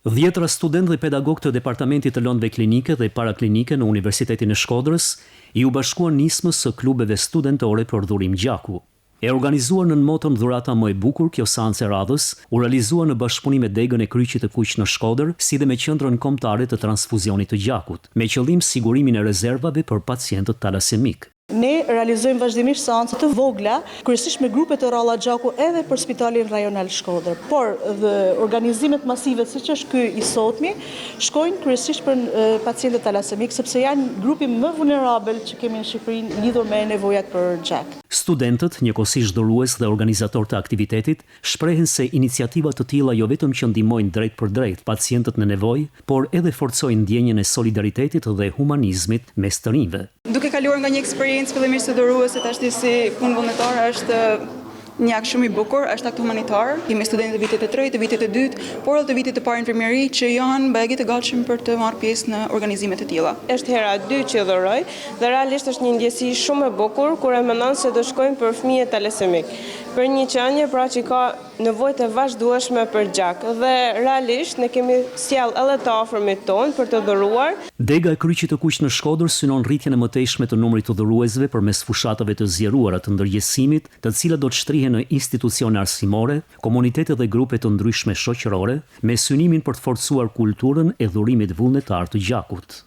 Dhjetra studentë dhe pedagogë të Departamentit të Lëndëve Klinike dhe Paraklinike në Universitetin e Shkodrës i u bashkuan nismës së klubeve studentore për dhurim gjaku. E organizuar në motën Dhurata më e bukur, kjo seancë e radhës u realizua në bashkëpunim me Degën e Kryqit të Kuq në Shkodër, si dhe me Qendrën Kombëtare të Transfuzionit të Gjakut, me qëllim sigurimin e rezervave për pacientët talasemik. Ne realizojmë vazhdimisht seanca të vogla, kryesisht me grupe të rralla gjaku edhe për Spitalin Rajonal Shkodër. Por dhe organizimet masive siç është ky i sotmi, shkojnë kryesisht për pacientët talasemik, sepse janë grupi më vulnerabël që kemi në Shqipëri lidhur me nevojat për gjak. Studentët, njëkohësisht dhurues dhe organizator të aktivitetit, shprehen se iniciativa të tilla jo vetëm që ndihmojnë drejt për drejt pacientët në nevojë, por edhe forcojnë ndjenjën e solidaritetit dhe humanizmit mes të rinjve. Duke kaluar nga një eksperiencë fillimisht të dhuruesit, ashtu si punë vullnetare, është një akt shumë i bukur, është akt humanitar. Kemi studentë të vitit të tretë, të vitit të dytë, por edhe të vitit të parë infirmieri që janë bajegi të gatshëm për të marrë pjesë në organizime të tilla. Është hera e dytë që dhuroj dhe realisht është një ndjesi shumë e bukur kur e mendon se do shkojmë për fëmijë talasemik. Për një qenie pra që ka nevojë të vazhdueshme për gjak dhe realisht ne kemi sjell edhe të afërmit tonë për të dhuruar. Dega e Kryqit të Kuq në Shkodër synon rritjen e mëtejshme të numrit të dhuruesve përmes fushatave të zgjeruara të ndërgjegjësimit, të cilat do të shtrihen në institucione arsimore, komunitete dhe grupe të ndryshme shoqërore, me synimin për të forcuar kulturën e dhurimit vullnetar të gjakut.